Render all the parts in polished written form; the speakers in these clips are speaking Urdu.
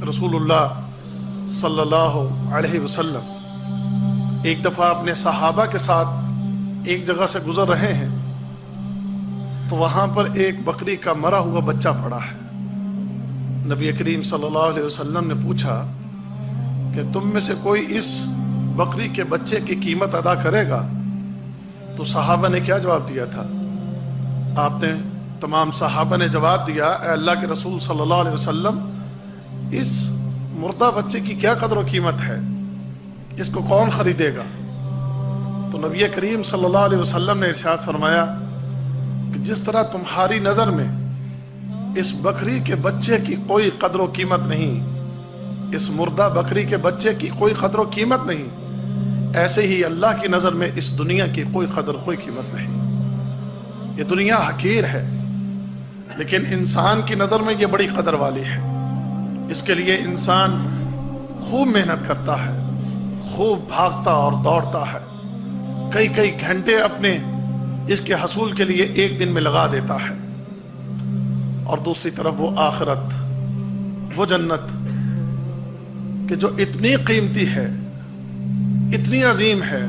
رسول اللہ صلی اللہ علیہ وسلم ایک دفعہ اپنے صحابہ کے ساتھ ایک جگہ سے گزر رہے ہیں تو وہاں پر ایک بکری کا مرا ہوا بچہ پڑا ہے۔ نبی کریم صلی اللہ علیہ وسلم نے پوچھا کہ تم میں سے کوئی اس بکری کے بچے کی قیمت ادا کرے گا؟ تو صحابہ نے کیا جواب دیا تھا؟ آپ نے تمام صحابہ نے جواب دیا، اے اللہ کے رسول صلی اللہ علیہ وسلم، اس مردہ بچے کی کیا قدر و قیمت ہے، اس کو کون خریدے گا؟ تو نبی کریم صلی اللہ علیہ وسلم نے ارشاد فرمایا کہ جس طرح تمہاری نظر میں اس بکری کے بچے کی کوئی قدر و قیمت نہیں، اس مردہ بکری کے بچے کی کوئی قدر و قیمت نہیں، ایسے ہی اللہ کی نظر میں اس دنیا کی کوئی قدر کوئی قیمت نہیں۔ یہ دنیا حقیر ہے، لیکن انسان کی نظر میں یہ بڑی قدر والی ہے۔ اس کے لیے انسان خوب محنت کرتا ہے، خوب بھاگتا اور دوڑتا ہے، کئی کئی گھنٹے اپنے اس کے حصول کے لیے ایک دن میں لگا دیتا ہے۔ اور دوسری طرف وہ آخرت، وہ جنت کہ جو اتنی قیمتی ہے، اتنی عظیم ہے،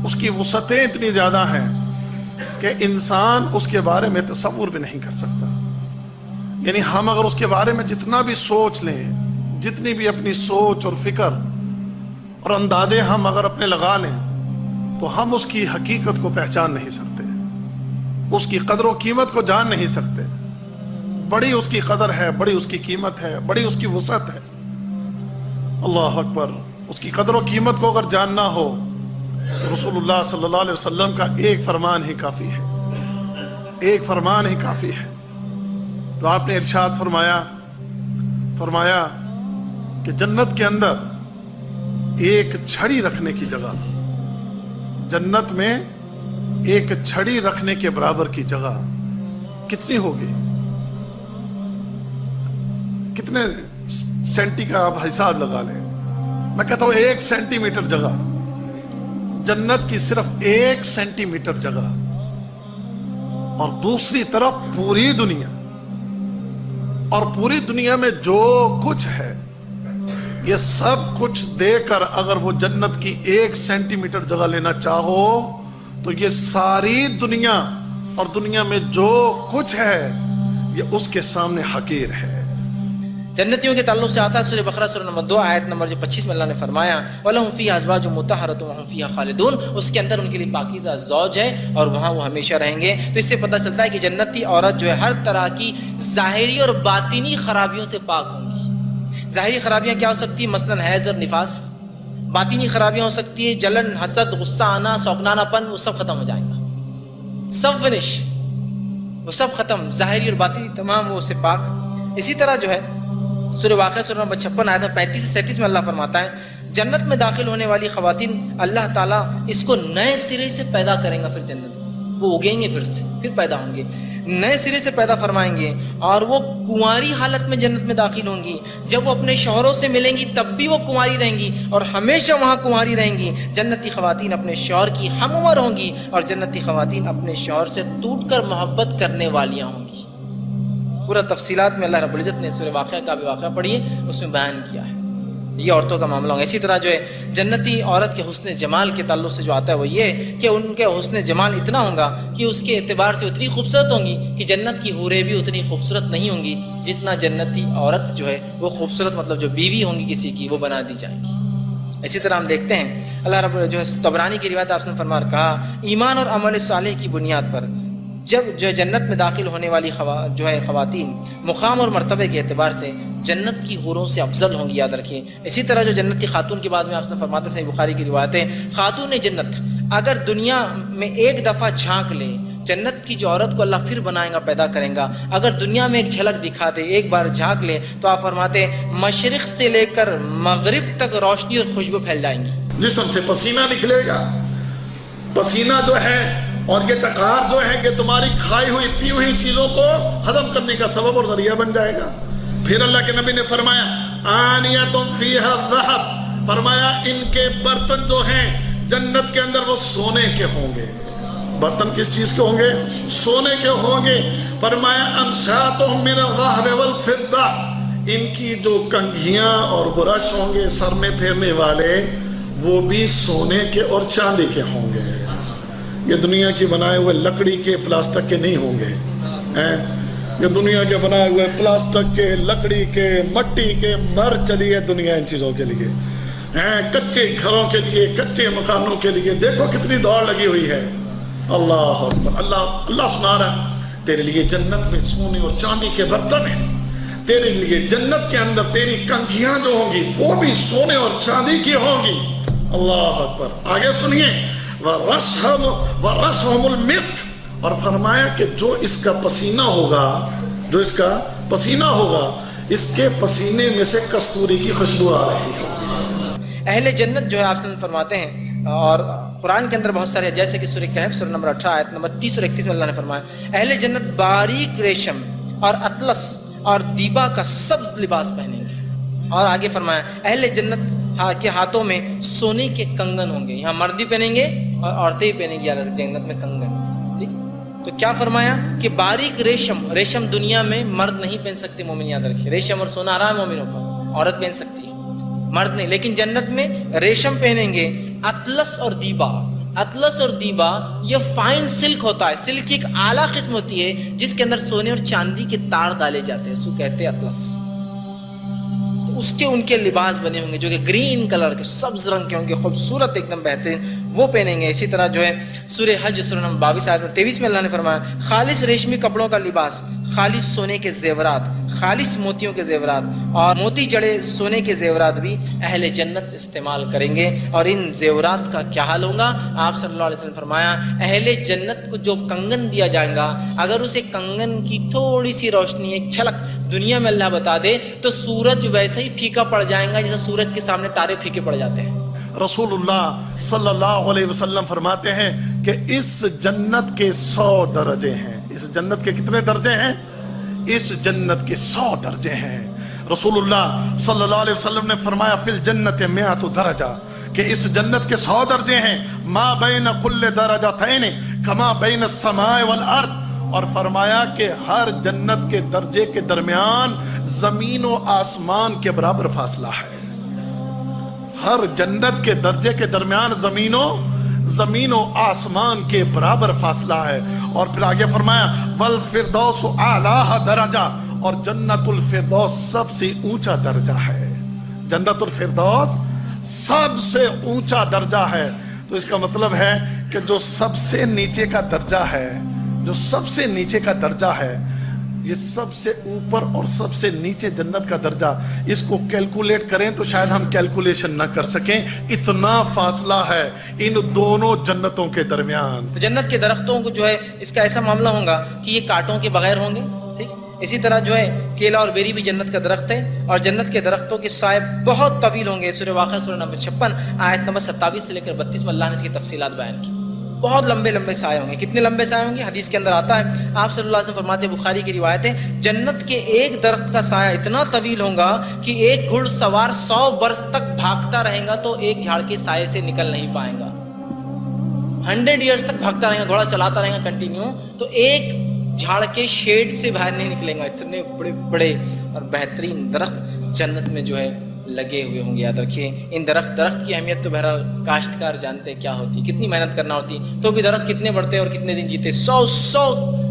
اس کی وسعتیں اتنی زیادہ ہیں کہ انسان اس کے بارے میں تصور بھی نہیں کر سکتا۔ یعنی ہم اگر اس کے بارے میں جتنا بھی سوچ لیں، جتنی بھی اپنی سوچ اور فکر اور اندازے ہم اگر اپنے لگا لیں، تو ہم اس کی حقیقت کو پہچان نہیں سکتے، اس کی قدر و قیمت کو جان نہیں سکتے۔ بڑی اس کی قدر ہے، بڑی اس کی قیمت ہے، بڑی اس کی وسعت ہے۔ اللہ اکبر! اس کی قدر و قیمت کو اگر جاننا ہو تو رسول اللہ صلی اللہ علیہ وسلم کا ایک فرمان ہی کافی ہے، ایک فرمان ہی کافی ہے۔ تو آپ نے ارشاد فرمایا کہ جنت کے اندر ایک چھڑی رکھنے کی جگہ، جنت میں ایک چھڑی رکھنے کے برابر کی جگہ کتنی ہوگی؟ کتنے سینٹی کا آپ حساب لگا لیں؟ میں کہتا ہوں 1 سینٹی میٹر جگہ، جنت کی صرف 1 سینٹی میٹر جگہ، اور دوسری طرف پوری دنیا، اور پوری دنیا میں جو کچھ ہے یہ سب کچھ دے کر اگر وہ جنت کی 1 سینٹی میٹر جگہ لینا چاہو تو یہ ساری دنیا اور دنیا میں جو کچھ ہے یہ اس کے سامنے حقیر ہے۔ جنتیوں کے تعلق سے آتا ہے سورہ بقرہ سورہ نمبر 2 آیت نمبر 25 میں اللہ نے فرمایا وَلَهُمْ فِيهَا أَزْوَاجٌ مُطَهَّرَةٌ وَهُمْ فِيهَا خَالِدُونَ، اس کے اندر ان کے لیے پاکیزہ زوج ہے اور وہاں وہ ہمیشہ رہیں گے۔ تو اس سے پتہ چلتا ہے کہ جنتی عورت جو ہے ہر طرح کی ظاہری اور باطنی خرابیوں سے پاک ہوں گی۔ ظاہری خرابیاں کیا ہو سکتی ہیں؟ مثلاً حیض اور نفاس۔ باطنی خرابیاں ہو سکتی ہیں جلن، حسد، غصہ آنا، سوگنانا پن، وہ سب ختم ہو جائیں گا، سب فنش، وہ سب ختم، ظاہری اور باطنی تمام وہ سے پاک۔ اسی طرح جو ہے سورہ واقعہ سورہ نمبر 56 آیت 35 سے 37 میں اللہ فرماتا ہے جنت میں داخل ہونے والی خواتین اللہ تعالیٰ اس کو نئے سرے سے پیدا کریں گا۔ پھر جنت وہ اگیں گے، پھر پیدا ہوں گے، نئے سرے سے پیدا فرمائیں گے، اور وہ کنواری حالت میں جنت میں داخل ہوں گی۔ جب وہ اپنے شوہروں سے ملیں گی تب بھی وہ کنواری رہیں گی اور ہمیشہ وہاں کنواری رہیں گی۔ جنتی خواتین اپنے شوہر کی ہم عمر ہوں گی اور جنتی خواتین اپنے شوہر سے ٹوٹ کر محبت کرنے والیاں ہوں گی۔ پورا تفصیلات میں اللہ رب العزت نے سورہ واقعہ کا بھی واقعہ پڑھیے، اس میں بیان کیا ہے یہ عورتوں کا معاملہ ہوگا۔ اسی طرح جو ہے جنتی عورت کے حسن جمال کے تعلق سے جو آتا ہے وہ یہ کہ ان کے حسن جمال اتنا ہوگا کہ اس کے اعتبار سے اتنی خوبصورت ہوں گی کہ جنت کی حوریں بھی اتنی خوبصورت نہیں ہوں گی جتنا جنتی عورت جو ہے وہ خوبصورت، مطلب جو بیوی ہوں گی کسی کی، وہ بنا دی جائے گی۔ اسی طرح ہم دیکھتے ہیں اللہ رب جو ہے طبرانی کی روایت آپ نے فرمایا کہا ایمان اور عمل صالح کی بنیاد پر جب جو جنت میں داخل ہونے والی جو ہے خواتین مقام اور مرتبے کے اعتبار سے جنت کی حوروں سے افضل ہوں گی، یاد رکھیں۔ اسی طرح جو جنتی خاتون کے بعد میں آپ نے فرماتے صحیح بخاری کی روایت ہے خاتون جنت اگر دنیا میں ایک دفعہ جھانک لے، جنت کی جو عورت کو اللہ پھر بنائے گا، پیدا کریں گا، اگر دنیا میں ایک جھلک دکھا دے، ایک بار جھانک لے، تو آپ فرماتے مشرق سے لے کر مغرب تک روشنی اور خوشبو پھیل جائیں گی۔ جسم سے پسینہ نکلے گا، پسینہ جو ہے اور یہ ٹکار جو ہے کہ تمہاری کھائی ہوئی پی ہوئی چیزوں کو ہضم کرنے کا سبب اور ذریعہ بن جائے گا۔ پھر اللہ کے نبی نے فرمایا آنیۃ فیہا الذھب، فرمایا ان کے برتن جو ہیں جنت کے اندر وہ سونے کے ہوں گے۔ برتن کس چیز کے ہوں گے؟ سونے کے ہوں گے۔ فرمایا امشاتہم من الذھب والفضہ، ان کی جو کنگھیاں اور برش ہوں گے سر میں پھیرنے والے وہ بھی سونے کے اور چاندی کے ہوں گے. یہ دنیا کی بنائے ہوئے لکڑی کے پلاسٹک کے نہیں ہوں گے. یہ دنیا کے بنائے ہوئے پلاسٹک کے لکڑی کے مٹی کے مر چلی ہے دنیا ان چیزوں کے لیے. کچے گھروں کے لیے کچے مکانوں کے لیے دیکھو کتنی دوڑ لگی ہوئی ہے. اللہ اکبر. اللہ سنا رہا ہے تیرے لیے جنت میں سونے اور چاندی کے برتن ہیں. تیرے لیے جنت کے اندر تیری کنگھیاں جو ہوں گی وہ بھی سونے اور چاندی کی ہوں گی. اللہ اکبر. آگے سنیے وَرَسْهُمُ الْمِسْكِ. اور فرمایا کہ جو اس کا پسینہ ہوگا اس کے پسینے میں سے کستوری کی خوشبو آ رہی ہے. اہل جنت جو ہے آپ وسلم فرماتے ہیں اور قرآن کے اندر بہت سارے جیسے کہ سورہ کہف سورہ نمبر 18 آیت نمبر 30 اور 31 میں اللہ نے فرمایا اہل جنت باریک ریشم اور اطلس اور دیبا کا سبز لباس پہنیں گے. اور آگے فرمایا اہل جنت کے ہاتھوں میں سونے کے کنگن ہوں گے. یہاں مرد بھی پہنیں گے اور عورتیں بھی پہنیں گی جنت میں کنگن. ٹھیک. تو کیا فرمایا کہ باریک ریشم دنیا میں مرد نہیں پہن سکتے. مومن یاد رکھیں ریشم اور سونا حرام ہے مومنوں پر. عورت پہن سکتی ہے مرد نہیں. لیکن جنت میں ریشم پہنیں گے. اطلس اور دیبا یہ فائن سلک ہوتا ہے. سلک کی ایک اعلیٰ قسم ہوتی ہے جس کے اندر سونے اور چاندی کے تار ڈالے جاتے ہیں. سو کہتے ہیں اطلس. تو اس کے ان کے لباس بنے ہوں گے جو کہ گرین کلر کے سبز رنگ کے ہوں گے خوبصورت ایک دم بہترین وہ پہنیں گے. اسی طرح جو ہے سورہ حج سورہ نمبر 22 آیت 23 میں اللہ نے فرمایا خالص ریشمی کپڑوں کا لباس خالص سونے کے زیورات خالص موتیوں کے زیورات اور موتی جڑے سونے کے زیورات بھی اہل جنت استعمال کریں گے. اور ان زیورات کا کیا حال ہوگا. آپ صلی اللہ علیہ وسلم فرمایا اہل جنت کو جو کنگن دیا جائے گا اگر اسے کنگن کی تھوڑی سی روشنی ایک جھلک دنیا میں اللہ بتا دے تو سورج ویسے ہی پھیکا پڑ جائے گا جیسے سورج کے سامنے تارے پھیکے پڑ جاتے ہیں. رسول اللہ صلی اللہ علیہ وسلم فرماتے ہیں کہ اس جنت کے 100 درجے ہیں. اس جنت کے کتنے درجے ہیں. اس جنت کے 100 درجے ہیں. رسول اللہ صلی اللہ علیہ وسلم نے فرمایا فی الجنت 100 درجہ کہ اس جنت کے 100 درجے ہیں. ما بین کل درجتین کما بین السماء والارض. اور فرمایا کہ ہر جنت کے درجے کے درمیان زمین و آسمان کے برابر فاصلہ ہے. ہر جنت کے درجے کے درمیان زمین و آسمان کے برابر فاصلہ ہے. اور پھر آگے فرمایا والفردوس اعلیٰ درجہ. اور جنت الفردوس سب سے اونچا درجہ ہے. جنت الفردوس سب سے اونچا درجہ ہے. تو اس کا مطلب ہے کہ جو سب سے نیچے کا درجہ ہے یہ سب سے اوپر اور سب سے نیچے جنت کا درجہ اس کو کیلکولیٹ کریں تو شاید ہم کیلکولیشن نہ کر سکیں. اتنا فاصلہ ہے ان دونوں جنتوں کے درمیان. تو جنت کے درختوں کو جو ہے اس کا ایسا معاملہ ہوگا کہ یہ کانٹوں کے بغیر ہوں گے. ٹھیک. اسی طرح جو ہے کیلا اور بیری بھی جنت کا درخت ہے اور جنت کے درختوں کے سائے بہت طویل ہوں گے. سورہ واقعہ سورہ نمبر 56 آیت نمبر 27 سے لے کر 32 میں اللہ نے اس کی تفصیلات بیان کی. بہت لمبے سائے ہوں گے. کتنے لمبے سائے ہوں گے حدیث کے اندر آتا ہے. آپ صلی اللہ علیہ وسلم فرماتے ہیں بخاری کی روایت ہے جنت کے ایک درخت کا سایہ اتنا طویل ہوگا کہ ایک گھڑ سوار 100 برس تک بھاگتا رہے گا تو ایک جھاڑ کے سائے سے نکل نہیں پائے گا. 100 ایئرز تک بھاگتا رہے گا گھوڑا چلاتا رہے گا کنٹینیو تو ایک جھاڑ کے شیڈ سے باہر نہیں نکلیں گا. اتنے بڑے بڑے اور بہترین درخت جنت میں جو ہے لگے ہوئے ہوں گے. یاد رکھیے ان درخت کی اہمیت تو بہرحال کاشتکار جانتے کیا ہوتی کتنی محنت کرنا ہوتی تو بھی درخت کتنے بڑھتے اور کتنے دن جیتے. 100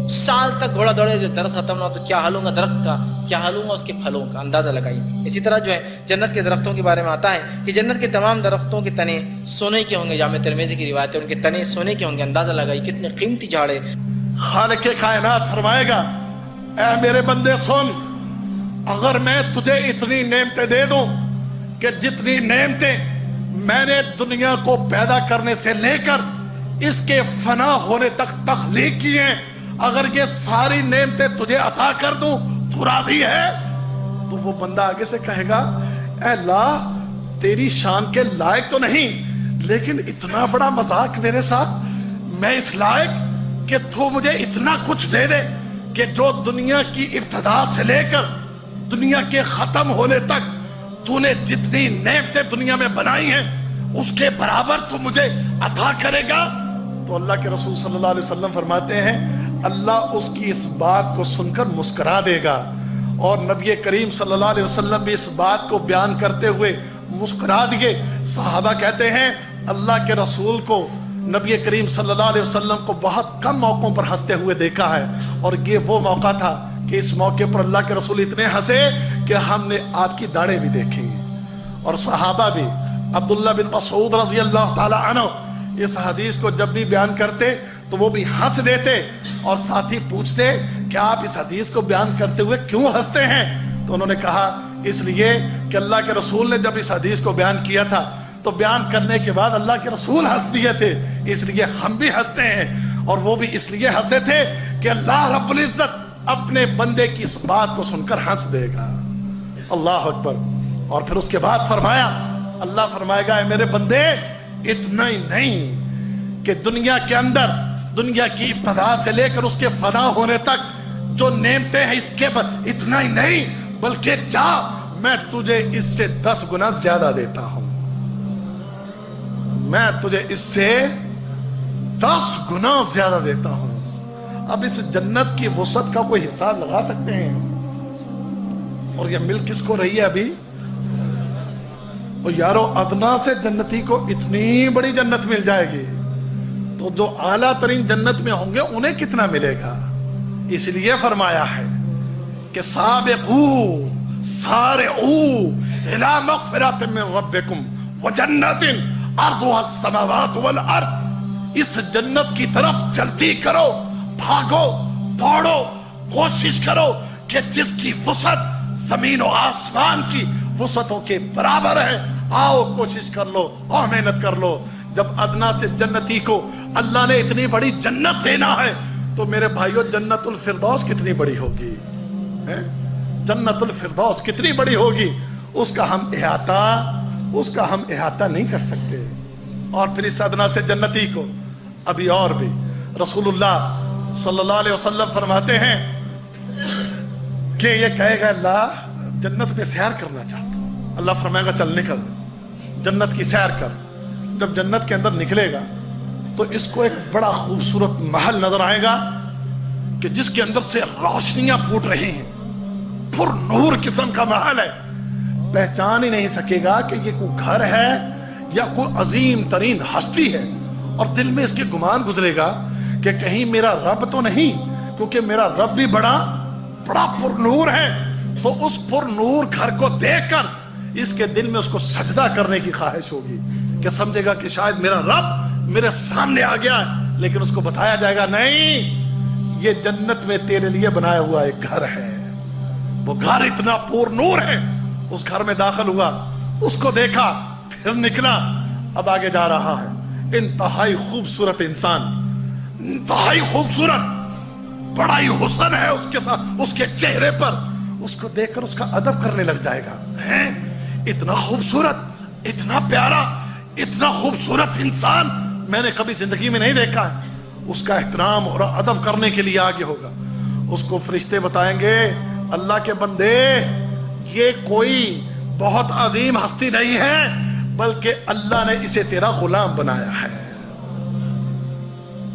سال تک گھوڑا دوڑے جو درخت ختم نہ ہو تو کیا حال ہوگا درخت کا کیا حال ہوگا اس کے پھلوں کا اندازہ لگائیے. اسی طرح جو ہے جنت کے درختوں کے بارے میں آتا ہے کہ جنت کے تمام درختوں کے تنے سونے کے ہوں گے. جامع ترمذی کی روایت ہے ان کے تنے سونے کے ہوں گے. اندازہ لگائیے کتنے قیمتی جھاڑے. خالق کائنات فرمائے گا اے میرے بندے سن اگر میں تجھے اتنی نعمتیں دے دوں کہ جتنی نعمتیں میں نے دنیا کو پیدا کرنے سے لے کر اس کے فنا ہونے تک تخلیق کی ہیں اگر یہ ساری نعمتیں تجھے عطا کر دوں تو راضی ہے. تو وہ بندہ آگے سے کہے گا اے اللہ تیری شان کے لائق تو نہیں لیکن اتنا بڑا مذاق میرے ساتھ. میں اس لائق کہ تو مجھے اتنا کچھ دے دے کہ جو دنیا کی ابتدا سے لے کر دنیا کے ختم ہونے تک تو نے جتنی نعمتیں دنیا میں بنائی ہیں اس کے برابر تو مجھے عطا کرے گا. تو اللہ کے رسول صلی اللہ علیہ وسلم فرماتے ہیں اللہ اس کی اس بات کو سن کر مسکرا دے گا اور نبی کریم صلی اللہ علیہ وسلم بھی اس بات کو بیان کرتے ہوئے مسکرا دیے. صحابہ کہتے ہیں اللہ کے رسول کو نبی کریم صلی اللہ علیہ وسلم کو بہت کم موقعوں پر ہنستے ہوئے دیکھا ہے, اور یہ وہ موقع تھا کہ اس موقع پر اللہ کے رسول اتنے ہنسے کہ ہم نے آپ کی داڑھیں بھی دیکھی. اور صحابہ بھی, عبداللہ بن مسعود رضی اللہ تعالی عنہ اس حدیث کو جب بھی بیان کرتے تو وہ بھی ہنس دیتے, اور ساتھ ہی پوچھتے کہ آپ اس حدیث کو بیان کرتے ہوئے کیوں ہنستے ہیں؟ تو انہوں نے کہا اس لیے کہ اللہ کے رسول نے جب اس حدیث کو بیان کیا تھا تو بیان کرنے کے بعد اللہ کے رسول ہنس دیے تھے, اس لیے ہم بھی ہنستے ہیں. اور وہ بھی اس لیے ہنسے تھے کہ اللہ رب العزت اپنے بندے کی اس بات کو سن کر ہنس دے گا. اللہ اکبر. اور پھر اس کے بعد فرمایا, اللہ فرمائے گا اے میرے بندے اتنا ہی نہیں کہ دنیا کے اندر, دنیا کی ابتدا سے لے کر اس کے فنا ہونے تک جو نعمتیں ہیں اس کے بعد اتنا ہی نہیں بلکہ جا میں تجھے اس سے 10 گنا زیادہ دیتا ہوں, میں تجھے اس سے 10 گنا زیادہ دیتا ہوں. اب اس جنت کی وسعت کا کوئی حساب لگا سکتے ہیں؟ اور یہ مل کس کو رہی ہے ابھی؟ اور یارو ادنا سے جنتی کو اتنی بڑی جنت مل جائے گی تو جو اعلیٰ ترین جنت میں ہوں گے انہیں کتنا ملے گا؟ اس لیے فرمایا ہے کہ سابقو سارعو الی مغفرۃ من ربکم وجنۃ عرضها السماوات والارض. اس جنت کی طرف جلدی کرو, بھاگو, دوڑو, کوشش کرو کہ جس کی وسعت زمین و آسمان کی وسعتوں کے برابر ہے. آؤ کوشش کر لو اور محنت کر لو. جب ادنا سے جنتی کو اللہ نے اتنی بڑی جنت دینا ہے تو میرے بھائیو جنت الفردوس کتنی بڑی ہوگی, جنت الفردوس کتنی بڑی ہوگی, اس کا ہم احاطہ نہیں کر سکتے. اور پھر اس ادنا سے جنتی کو ابھی اور بھی رسول اللہ صلی اللہ علیہ وسلم فرماتے ہیں کہ یہ کہے گا اللہ جنت میں سیر کرنا چاہتا ہوں. اللہ فرمائے گا چل نکل جنت کی سیر کر. جب جنت کے اندر نکلے گا تو اس کو ایک بڑا خوبصورت محل نظر آئے گا کہ جس کے اندر سے روشنیاں پھوٹ رہی ہیں, پر نور قسم کا محل ہے. پہچان ہی نہیں سکے گا کہ یہ کوئی گھر ہے یا کوئی عظیم ترین ہستی ہے, اور دل میں اس کے گمان گزرے گا کہ کہیں میرا رب تو نہیں, کیونکہ میرا رب بھی بڑا پر نور ہے. تو اس پر نور گھر کو دیکھ کر اس کے دل میں اس کو سجدہ کرنے کی خواہش ہوگی کہ سمجھے گا کہ شاید میرا رب میرے سامنے آ گیا ہے. لیکن اس کو بتایا جائے گا نہیں, یہ جنت میں تیرے لیے بنایا ہوا ایک گھر ہے. وہ گھر اتنا پر نور ہے. اس گھر میں داخل ہوا, اس کو دیکھا, پھر نکلا, اب آگے جا رہا ہے. انتہائی خوبصورت انسان, انتہائی خوبصورت, بڑا ہی حسن ہے اس کے ساتھ, اس کے چہرے پر. اس کو دیکھ کر اس کا ادب کرنے لگ جائے گا. اتنا خوبصورت, اتنا پیارا, اتنا خوبصورت انسان میں نے کبھی زندگی میں نہیں دیکھا ہے. اس کا احترام اور ادب کرنے کے لیے آگے ہوگا. اس کو فرشتے بتائیں گے اللہ کے بندے یہ کوئی بہت عظیم ہستی نہیں ہے بلکہ اللہ نے اسے تیرا غلام بنایا ہے.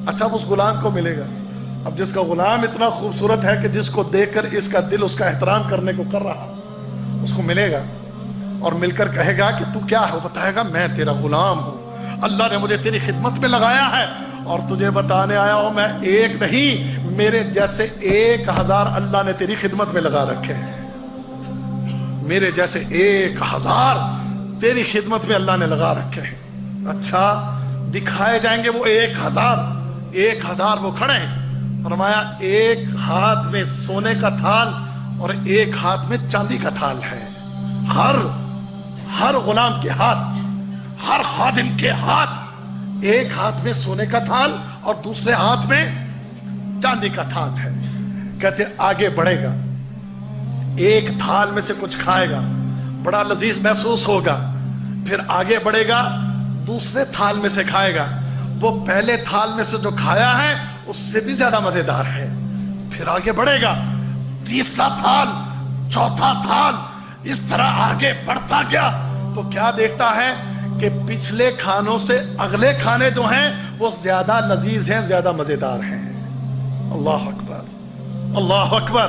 اچھا اب اس غلام کو ملے گا. اب جس کا غلام اتنا خوبصورت ہے کہ جس کو دیکھ کر اس کا دل اس کا احترام کرنے کو کر رہا, اس کو ملے گا اور مل کر کہے گا کہ تو کیا ہے؟ بتائے گا میں تیرا غلام ہوں, اللہ نے مجھے تیری خدمت میں لگایا ہے اور تجھے بتانے آیا ہوں میں ایک نہیں, میرے جیسے 1000 اللہ نے تیری خدمت میں لگا رکھے ہیں. میرے جیسے 1000 تیری خدمت میں اللہ نے لگا رکھے ہیں. اچھا دکھائے جائیں گے وہ 1000 وہ کھڑے ہیں. فرمایا ایک ہاتھ میں سونے کا تھال اور ایک ہاتھ میں چاندی کا تھال ہے. ہر غلام کے ہاتھ, ہر خادم کے ہاتھ, ایک ہاتھ میں سونے کا تھال اور دوسرے ہاتھ میں چاندی کا تھال ہے. کہتے آگے بڑھے گا, ایک تھال میں سے کچھ کھائے گا, بڑا لذیذ محسوس ہوگا. پھر آگے بڑھے گا, دوسرے تھال میں سے کھائے گا, وہ پہلے تھال میں سے جو کھایا ہے اس سے بھی زیادہ مزیدار ہے. پھر آگے بڑھے گا, تیسرا تھال, چوتھا تھال, اس طرح آگے بڑھتا گیا تو کیا دیکھتا ہے کہ پچھلے کھانوں سے اگلے کھانے جو ہیں وہ زیادہ لذیذ ہیں, زیادہ مزیدار ہیں. اللہ اکبر, اللہ اکبر.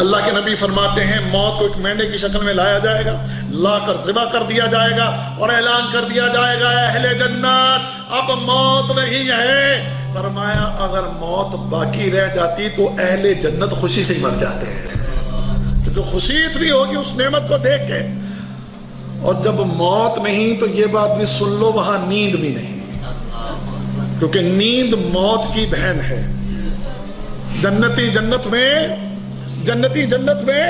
اللہ کے نبی فرماتے ہیں موت کو ایک مینڈے کی شکل میں لایا جائے گا, لا کر ذبح کر دیا جائے گا اور اعلان کر دیا جائے گا اہل جنت اب موت نہیں ہے. فرمایا اگر موت باقی رہ جاتی تو اہل جنت خوشی سے ہی مر جاتے ہیں, جو خوشی اتنی ہوگی اس نعمت کو دیکھ کے. اور جب موت نہیں تو یہ بات بھی سن لو وہاں نیند بھی نہیں, کیونکہ نیند موت کی بہن ہے. جنتی جنت میں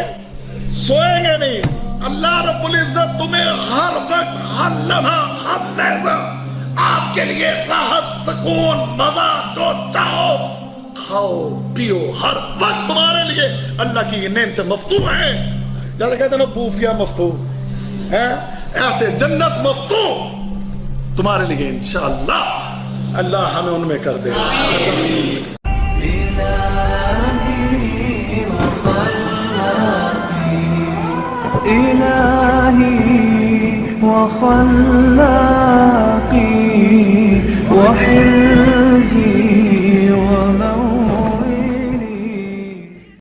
سوئیں گے نہیں. اللہ رب العزت تمہیں ہر وقت ہر لمحہ ہر لحظہ آپ کے لیے راحت سکون مزہ جو چاہو کھاؤ پیو ہر وقت تمہارے لیے اللہ کی یہ نعمتیں مفتوح ہیں. جیسے کہتے ہیں نا بوفیا مفتوح ہے, ایسے جنت مفتوح تمہارے لیے انشاءاللہ. اللہ ہمیں ان میں کر دے. إلهي وخلاقي